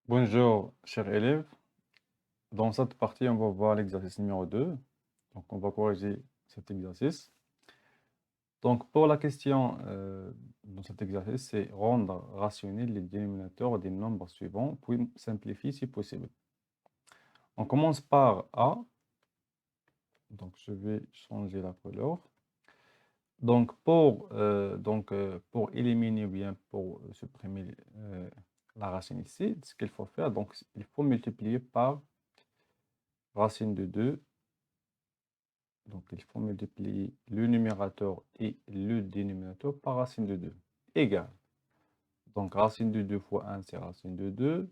Bonjour, chers élèves. Dans cette partie, on va voir l'exercice numéro 2. Donc, on va corriger cet exercice. Donc, pour la question dans cet exercice, c'est rendre rationnels les dénominateurs des nombres suivants, puis simplifier si possible. On commence par A. Donc, je vais changer la couleur. Donc, pour éliminer ou bien pour supprimer la racine ici, ce qu'il faut faire, donc, il faut multiplier par racine de 2. Donc, il faut multiplier le numérateur et le dénominateur par racine de 2. Égal. Donc, racine de 2 fois 1, c'est racine de 2.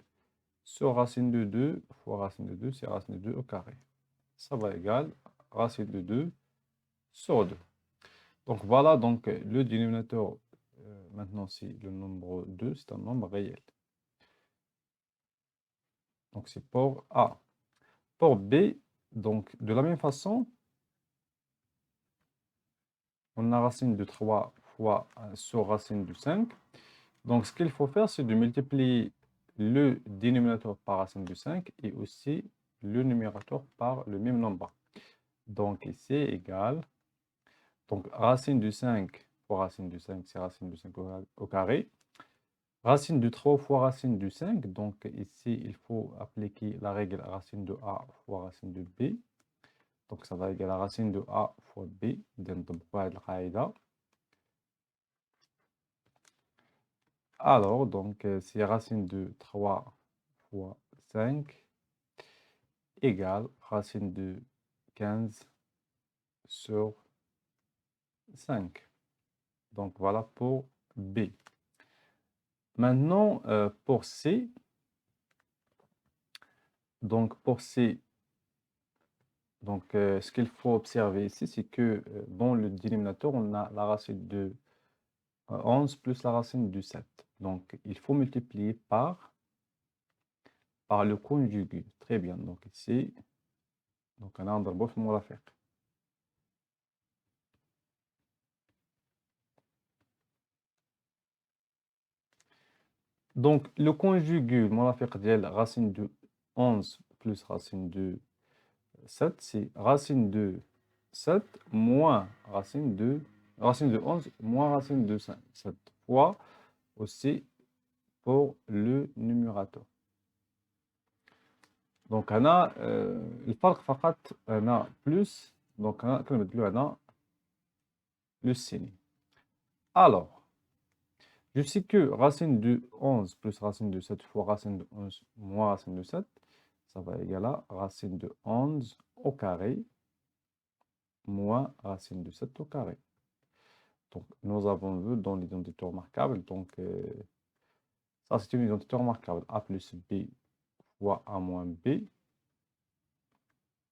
Sur racine de 2 fois racine de 2, c'est racine de 2 au carré. Ça va égal racine de 2 sur 2. Donc, voilà, donc le dénominateur, maintenant, c'est le nombre 2, c'est un nombre réel. Donc, c'est pour A. Pour B, donc, de la même façon, on a racine de 3 fois sur racine de 5. Donc, ce qu'il faut faire, c'est de multiplier le dénominateur par racine de 5 et aussi le numérateur par le même nombre. Donc, ici, égal. Donc, racine de 5 fois racine de 5, c'est racine de 5 au carré. Racine de 3 fois racine de 5. Donc, ici, il faut appliquer la règle racine de A fois racine de B. Donc, ça va égaler racine de A fois B. Alors, donc, c'est racine de 3 fois 5 égale racine de 15 sur 5. Donc, voilà pour B. Maintenant, pour C, donc pour C, donc, ce qu'il faut observer ici, c'est que dans le dénominateur, on a la racine de 11 plus la racine de 7. Donc, il faut multiplier par le conjugué. Très bien. Donc, ici, donc, on a un ضربه في المرافق. Donc, le conjugué مرافق ديال racine de 11 plus racine de 7, c'est racine de 7 moins racine de 11 moins racine de 5. 7 fois aussi pour le numérateur. Donc, on a الفرق فقط هنا plus, donc كنبدلو هنا le signe. Alors, je sais que racine de 11 plus racine de 7 fois racine de 11 moins racine de 7, ça va égaler à racine de 11 au carré moins racine de 7 au carré. Donc, nous avons vu dans l'identité remarquable, donc ça c'est une identité remarquable, a plus b fois a moins b,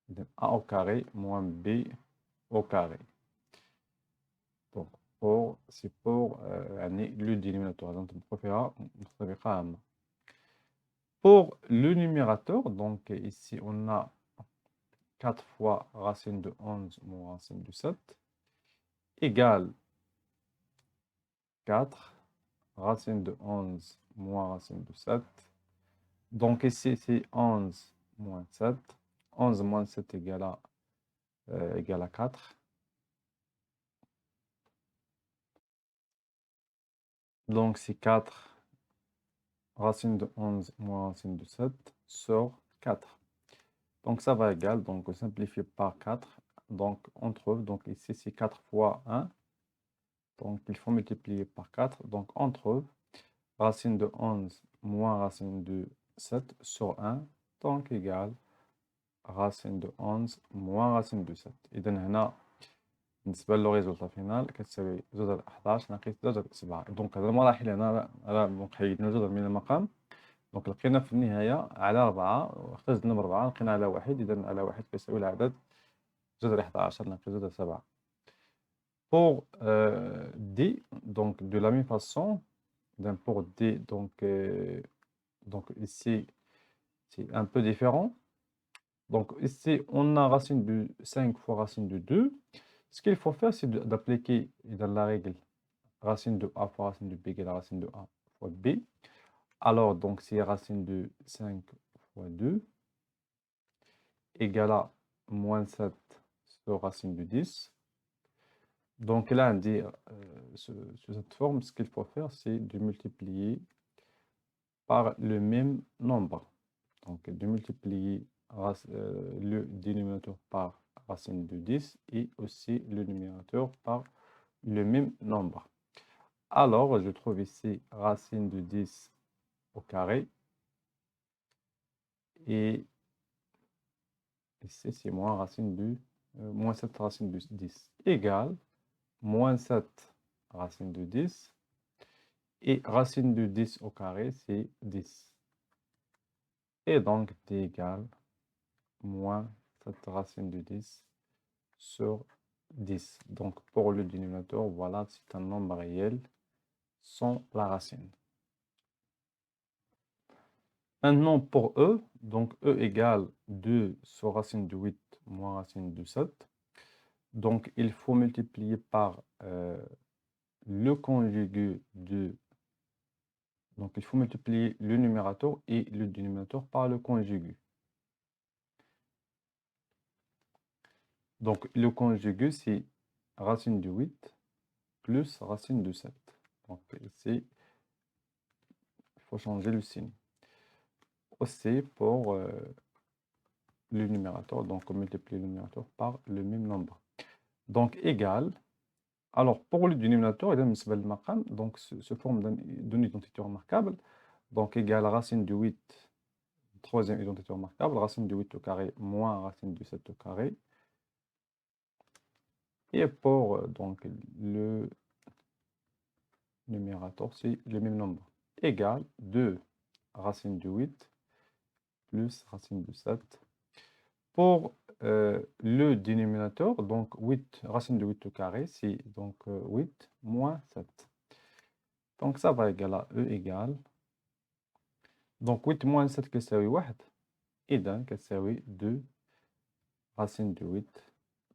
donc a au carré moins b au carré. Donc, c'est pour le dénominateur. Donc, on préfère pour le numérateur, donc ici on a 4 fois racine de 11 moins racine de 7 égale 4 racine de 11 moins racine de 7. Donc ici c'est 11 moins 7. 11 moins 7 égale à 4. Donc c'est 4 racine de 11 moins racine de 7 sur 4. Donc ça va égal, donc on simplifie par 4. Donc on trouve, donc ici c'est 4 fois 1. Donc il faut multiplier par 4. Donc on trouve racine de 11 moins racine de 7 sur 1. Donc égal racine de 11 moins racine de 7. إذا هنا بالنسبة للريزولتا فينال كتساوي 2 على 11 ناقص 2 على 7. دونك هاد المراحل هنا دونك حيدنا جوج من المقام. دونك لقينا في النهاية على 4 اختزلنا ب 4 لقينا على 1. إذا على 1 كيساوي العدد 2 على 11 ناقص 2 على 7. Pour D, donc de la même façon, pour D, donc ici, c'est un peu différent. Donc ici, on a racine de 5 fois racine de 2. Ce qu'il faut faire, c'est d'appliquer dans la règle racine de A fois racine de B égale racine de A fois B. Alors, donc, c'est racine de 5 fois 2 égale à moins 7 sur racine de 10. Donc là, on dit, sur cette forme, ce qu'il faut faire, c'est de multiplier par le même nombre. Donc, de multiplier le dénominateur par racine de 10 et aussi le numérateur par le même nombre. Alors, je trouve ici racine de 10 au carré. Et ici, c'est moins 7 racine de 10 égale moins 7 racine de 10. Et racine de 10 au carré, c'est 10. Et donc, d égale moins 7 racine de 10 sur 10. Donc, pour le dénominateur, voilà, c'est un nombre réel sans la racine. Maintenant, pour E, donc E égale 2 sur racine de 8 moins racine de 7. Donc, il faut multiplier par le conjugué de... Donc, il faut multiplier le numérateur et le dénominateur par le conjugué. Donc, le conjugué, c'est racine de 8 plus racine de 7. Donc, ici, il faut changer le signe. Aussi pour le numérateur, donc on multiplie le numérateur par le même nombre. Donc, égal. Alors, pour le dénominateur, donc se forme d'une identité remarquable. Donc, égal racine de 8, troisième identité remarquable, racine de 8 au carré moins racine de 7 au carré. Et pour donc le numérateur, c'est le même nombre. Égal 2 racine de 8 plus racine de 7. Pour le dénominateur, donc 8, racine de 8 au carré, c'est donc 8 moins 7. Donc ça va égaler à E égale. Donc 8 moins 7 كتساوي 1. إذا كتساوي 2 racine de 8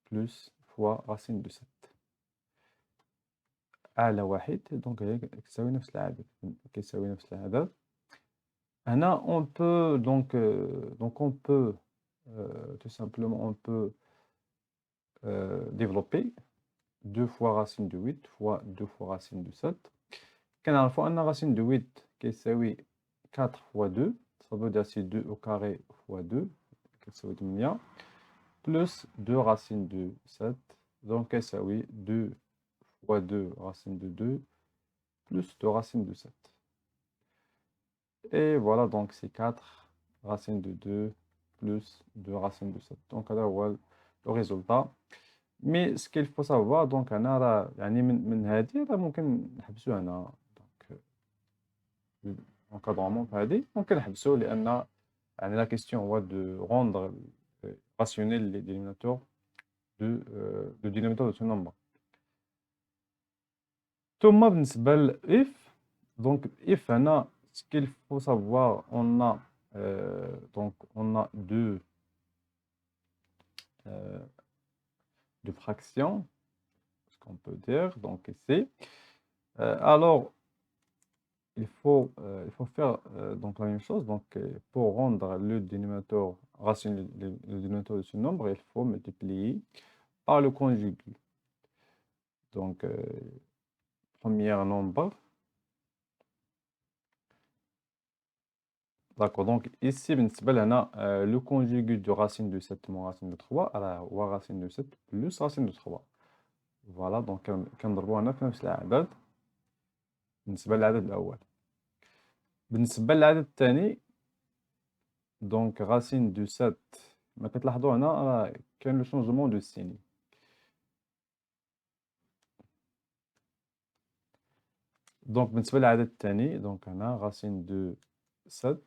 plus fois racine de 7. على 1 donc هي كتساوي نفس العدد. كتساوي نفس العدد. هنا on peut donc on peut tout simplement on peut développer 2 fois racine de 8 fois 2 fois racine de 7. كنعرفوا أن racine de 8 كيساوي 4 fois 2. Ça veut dire c'est 2 au carré fois 2 كتساوي 8 plus 2 racine de 7. Donc كيساوي 2 fois 2 racine de 2 plus 2 racine de 7. Et voilà, donc c'est 4 racine de 2 plus 2 racine de 7. Donc هذا هو le résultat. Mais ce qu'il faut savoir, donc أنا راه يعني من هذه راه ممكن نحبسو هنا. encadrement هذه ممكن نحبسو لأن يعني la question هو de rendre rationnel les dénominateurs le dénominateur de ce nombre. ثم بالنسبة ل if, donc if هنا ce qu'il faut savoir, on a donc on a deux fractions, ce qu'on peut dire, donc ici. Alors il faut faire donc la même chose. Donc, pour rendre le dénominateur rationnel, le dénominateur de ce nombre, il faut multiplier par le conjugué. Donc, premier nombre. D'accord. Donc, ici, le conjugué de racine de 7 moins racine de 3, alors, ou racine de 7 plus racine de 3. Voilà. Donc, كنضربوها هنا في نفس العدد بالنسبة للعدد الأول. بالنسبة للعدد الثاني donc racine de 7 ما كتلاحظوا هنا راه كاين لو شونجمون دو سين. دونك بالنسبة للعدد الثاني دونك هنا racine de 7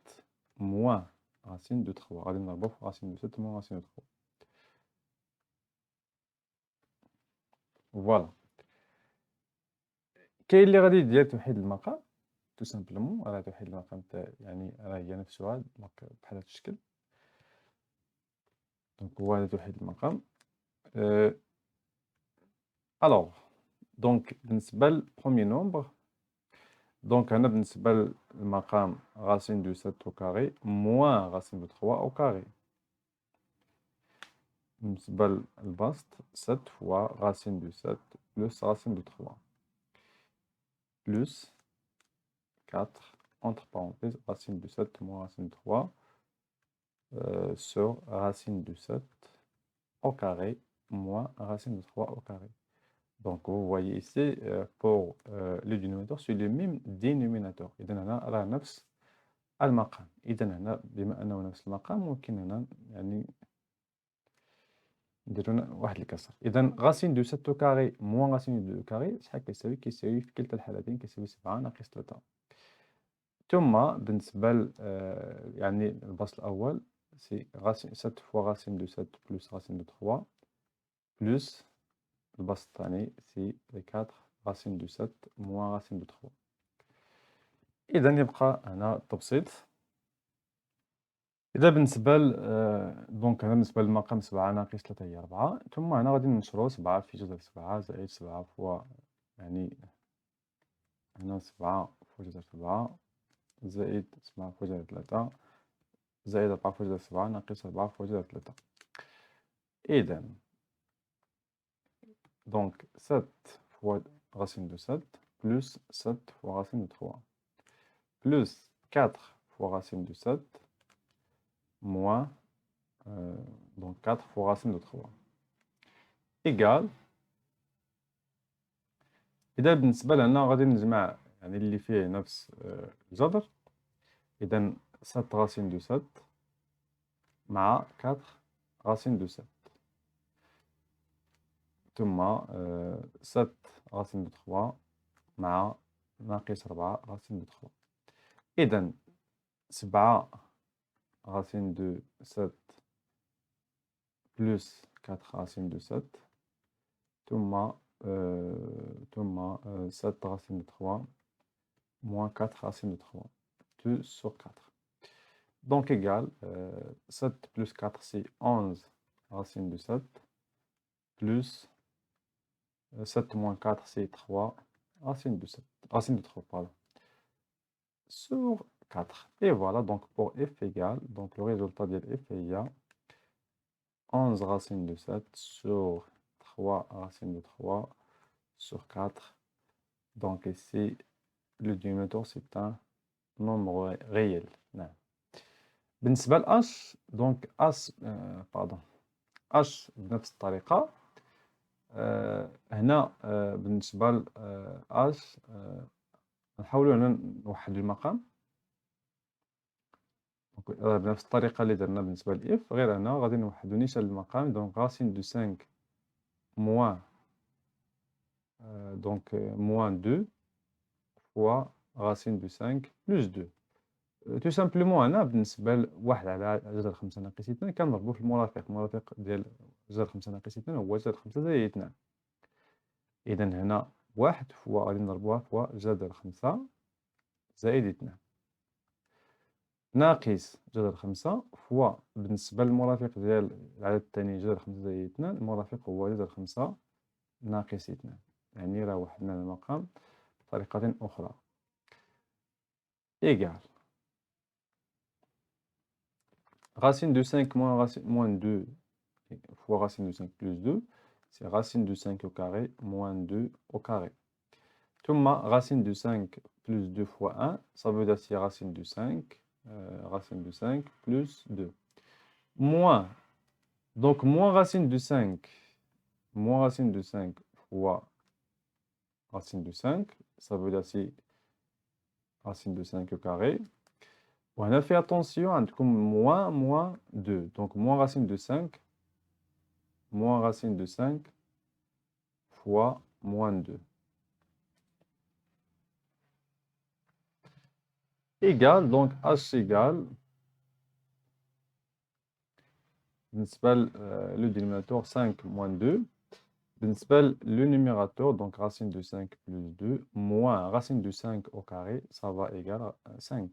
moins racine de 3 غادي نضربو في racine de 7 moins racine de 3. فوالا. كاين اللي غادي يدير توحيد المقام تو سامبلومون راه توحيد المقام يعني راه هي نفسها دونك بحال هاد الشكل. دونك هو هذا توحيد المقام. الوغ دونك بالنسبة للبروميي نومبر Donc, on a بالنسبة للمقام racine de 7 au carré moins racine de 3 au carré. بالنسبة للبسط 7 fois racine de 7 plus racine de 3 plus 4 entre parenthèses racine de 7 moins racine de 3 sur racine de 7 au carré moins racine de 3 au carré. Donc, vous voyez ici, pour le dénominateur, c'est le même dénominateur. إذا هنا راه نفس المقام. إذا هنا بما أنه نفس المقام ممكن هنا يعني نديرو واحد الكسر. إذا غاسين دو 7 كاري موان غاسين دو كاري شحال كيساوي؟ كيساوي في كلتا الحالتين كيساوي 7 ناقص 3. ثم بالنسبة يعني البسط الأول سي غاسين 7 فوا غاسين دو 7 بلس غاسين دو 3 بلس البسط الثاني سي 4 racine de 7 moins racine de 3. إذا يبقى هنا التبسيط. إذا بالنسبة دونك هنا بالنسبة للمقام 7 ناقص 3 هي 4. ثم هنا غادي ننشرو 7 في جذر 7 زائد 7 فوا يعني هنا 7 فوا جذر 7 زائد 7 فوا جذر 3 زائد 4 فوا جذر 7 ناقص 4 فوا جذر 3. إذا دونك 7 فوا racine de 7 plus 7 fois racine de 3 plus 4 fois racine de 7 moins donc 4 fois racine de 3 égal. إذا بالنسبة لنا غادي نجمع يعني اللي فيه نفس الجذر. إذا 7 racine de 7 مع 4 racine de 7 ثم 7 racine de 3 مع ناقص 4 racine de 3. إذا 7 racine de 7 plus 4 racine de 7 ثم 7 racine de 3 moins 4 racine de 3. 2 sur 4. Donc égal 7 plus 4 c'est 11 racine de 7 plus 7 moins 4 c'est 3 racine de 7. Racine de 3, pardon. Sur 4. Et voilà, donc pour f égale, donc le résultat de f il y a 11 racine de 7 sur 3 racine de 3 sur 4. Donc ici, le dénominateur c'est un nombre réel. Non. بالنسبة ل h دونك h باردون h بنفس الطريقة هنا بالنسبة ل h نحاولوا هنا نوحدوا المقام بنفس الطريقة اللي درنا بالنسبة ل f غير هنا غادي نوحدوا نيشان المقام دونك racine de 5 moins donc moins 2 fois racine de 5 plus 2. تو سامبلومون هنا بالنسبة لواحد على جذر 5 ناقص 2 كنضربو في المرافق. المرافق ديال جذر 5 ناقص 2 هو جذر 5 زائد 2. إذا هنا واحد فوا غادي نضربوها فوا جذر 5 زائد 2 ناقص جذر 5 فوا بالنسبة للمرافق ديال العدد الثاني جذر 5 زائد 2 المرافق هو جذر 5 ناقص 2. يعني راه وحدنا المقام بطريقة أخرى. إيكال racine de 5 moins 2 fois racine de 5 plus 2, c'est racine de 5 au carré moins 2 au carré. ثم racine de 5 plus 2 fois 1, ça veut dire c'est racine de 5 plus 2. Moins, donc moins racine de 5 fois racine de 5, ça veut dire c'est racine de 5 au carré. On a fait attention à moins 2, donc moins racine de 5 fois moins 2. Égal, donc h égale, le dénominateur 5 moins 2, le numérateur, donc racine de 5 plus 2, moins racine de 5 au carré, ça va égal à 5.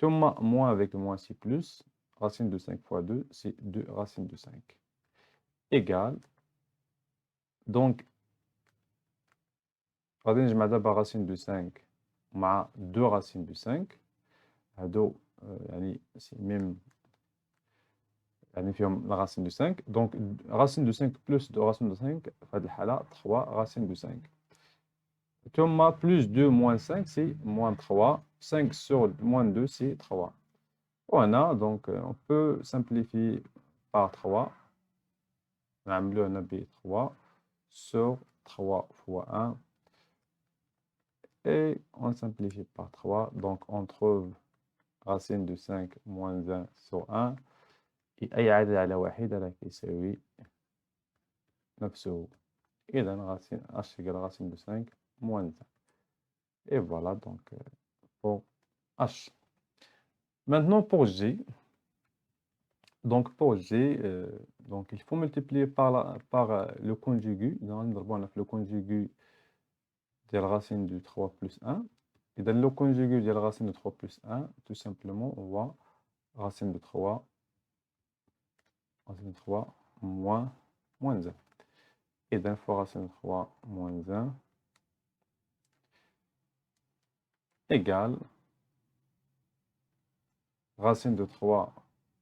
Moins avec moins c'est plus, racine de 5 fois 2, c'est 2 racine de 5. Égal, donc غادي نجمع دابا racine de 5 مع 2 racine de 5 هادو يعني سي ميم يعني فيهم la racine de 5 donc racine de 5 plus 2 racine de 5 في هاد الحالة 3 racine de 5 ثم plus 2 moins 5 c'est moins 3 5 sur moins 2 c'est 3 voilà donc on peut simplifier par 3 نعملو هنا ب 3 sur 3 fois 1 et on simplifie par 3 donc on trouve racine de 5 moins 1 sur 1 أي عدد على واحد راه كيساوي نفسه إذا racine h égale racine de 5 moins 1 et voilà donc pour h. Maintenant pour g, donc pour g donc il faut multiplier par le conjugu donc le conjugu de la racine de 3 plus 1 et dans le conjugu de la racine de 3 plus 1 tout simplement on voit racine de 3 moins 1 et d'un fois racine de 3 moins 1 égale racine de 3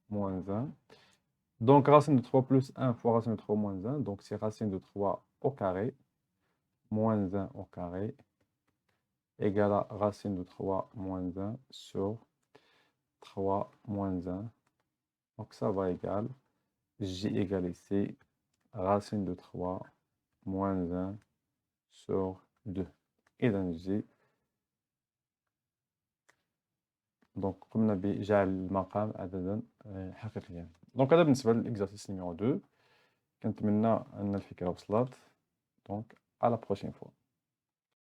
moins 1. Donc racine de 3 plus 1 fois racine de 3 moins 1, donc c'est racine de 3 au carré moins 1 au carré égale à racine de 3 moins 1 sur 3 moins 1. Donc ça va égal, j égale ici racine de 3 moins 1 sur 2. إذا j donc قمنا بجعل المقام عددا حقيقيا. دونك هذا بالنسبة للإكزرسيس نيميرو 2. كنتمنى أن الفكرة وصلت. دونك à la prochaine fois.